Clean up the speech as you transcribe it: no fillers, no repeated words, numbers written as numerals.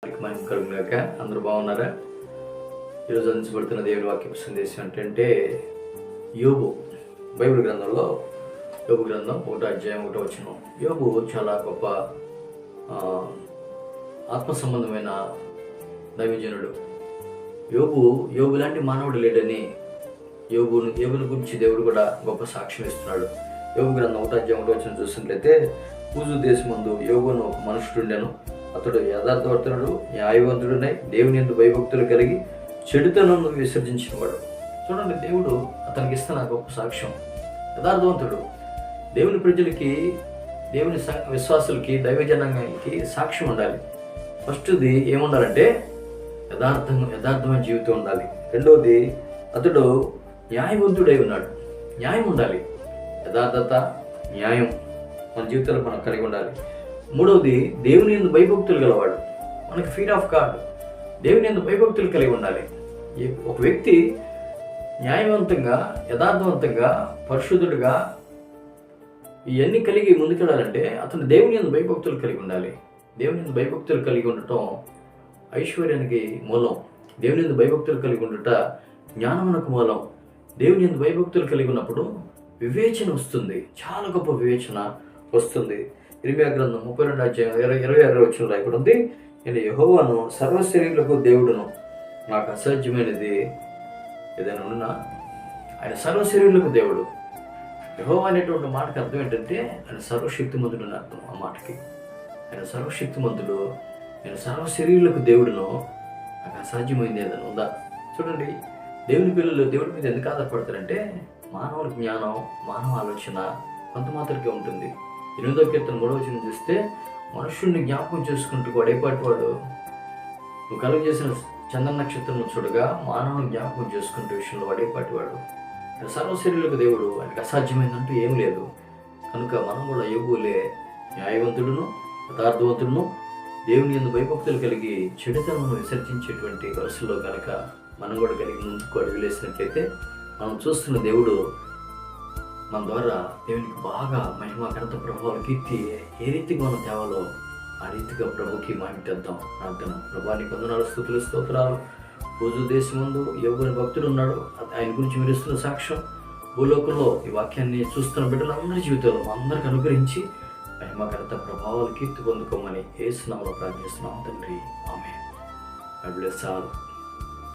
మనం కలుగునాక అందరూ బాగున్నారా? ఈరోజు అందించబడుతున్న దేవుని వాక్య సందేశం ఏంటంటే యోబు. బైబిల్ గ్రంథంలో యోబు గ్రంథం 1వ అధ్యాయం 1వ వచనం. యోబు చాలా గొప్ప ఆత్మ సంబంధమైన దైవజనుడు. యోబు లాంటి మానవుడు లేడని యోబుని గురించి దేవుడు కూడా గొప్ప సాక్ష్యం ఇస్తున్నాడు. యోబు గ్రంథం 1వ అధ్యాయం 1వ వచనం చూసినట్లయితే, ఊజు దేశమందు యోబును ఒక మనుషుడుండెను. అతడు యథార్థవర్తనుడు, న్యాయవంతుడునై దేవుని యందు భయభక్తులు కలిగి చెడుతనను విసర్జించినవాడు. చూడండి, దేవుడు అతనికి ఇస్తున్న గొప్ప సాక్ష్యం. యథార్థవంతుడు, దేవుని ప్రజలకి, దేవుని విశ్వాసులకి, దైవజనాంగానికి సాక్ష్యం ఉండాలి. ఫస్ట్ది ఏముండాలంటే యథార్థమైన జీవితం ఉండాలి. రెండవది, అతడు న్యాయవంతుడై ఉన్నాడు. న్యాయం ఉండాలి. యథార్థత, న్యాయం మన జీవితంలో మనం కలిగి ఉండాలి. మూడవది, దేవుని యందు భయభక్తులు గలవాడు. మనకి ఫీర్ ఆఫ్ గాడ్, దేవుని యందు భయభక్తులు కలిగి ఉండాలి. ఒక వ్యక్తి న్యాయవంతంగా, యథార్థవంతంగా, పరిశుద్ధుడిగా ఇవన్నీ కలిగి ముందుకెళ్ళాలంటే అతను దేవుని యందు భయభక్తులు కలిగి ఉండాలి. దేవుని యందు భయభక్తులు కలిగి ఉండటం ఐశ్వర్యానికి మూలం. దేవుని యందు భయభక్తులు కలిగి ఉండట జ్ఞానమునకు మూలం. దేవుని యందు భయభక్తులు కలిగి ఉన్నప్పుడు వివేచన వస్తుంది, చాలా గొప్ప వివేచన వస్తుంది. ఇర్మియా గ్రంథం 32వ అధ్యాయం 26వ వచనంలో ఇక్కడ ఉంది, నేను యెహోవాను సర్వశరీరులకు దేవుడును, నాకు అసాధ్యమైనది ఏదైనా ఉన్నా. ఆయన సర్వశరీరులకు దేవుడు. యెహోవా అనేటువంటి మాటకి అర్థం ఏంటంటే ఆయన సర్వశక్తిమంతుడు అని అర్థం. ఆ మాటకి ఆయన సర్వశక్తిమంతుడు, నేను సర్వశరీరులకు దేవుడును, నాకు అసాధ్యమైంది ఏదైనా ఉందా? చూడండి, దేవుని పిల్లలు దేవుడి మీద ఎందుకు ఆధారపడతారంటే మానవుల జ్ఞానం, మానవ ఆలోచన కొంత మాత్రకే ఉంటుంది. 8వ కీర్తన 3వ వచనం చూస్తే, మనుషుల్ని జ్ఞాపకం చేసుకుంటూ వాడేపాటి వాడు, నువ్వు కలుగు చేసిన చంద్ర నక్షత్రం చూడగా మానవుని జ్ఞాపకం చేసుకుంటే విషయంలో వాడేపాటి వాడు. సర్వశరీరులకు దేవుడు, ఆయనకు అసాధ్యమైందంటూ ఏం లేదు. కనుక మనం కూడా యోబులే న్యాయవంతుడును, యథార్థవంతుడును, దేవుని యందు భయభక్తులు కలిగి చెడుతనను విసర్జించేటువంటి వరుసలో కనుక మనం కూడా కలిగి ముందుకు అడుగులేసినట్లయితే మనం చూస్తున్న దేవుడు మన ద్వారా దేవునికి బాగా మహిమ, ఘనత, ప్రభావాలు, కీర్తి ఏ రీతిగా మనం తేవాలో ఆ రీతిగా ప్రభుకి మాట్లాడతాం. ప్రార్థన. ప్రభా, నీకు వందనాలు, స్తుతులు, స్తోత్రాలు. ఊజు దేశమందు యోబు భక్తుడు ఉన్నాడు. ఆయన గురించి మీరు ఇస్తున్న సాక్ష్యం భూలోకంలో ఈ వాక్యాన్ని చూస్తున్న బిడ్డలందరి జీవితంలో అందరికి అనుగ్రహించి మహిమ, ఘనత, ప్రభావాలు, కీర్తి పొందుకోమని యేసు నామములో ప్రార్థిస్తున్నాం తండ్రి. ఆమేన్. God bless all.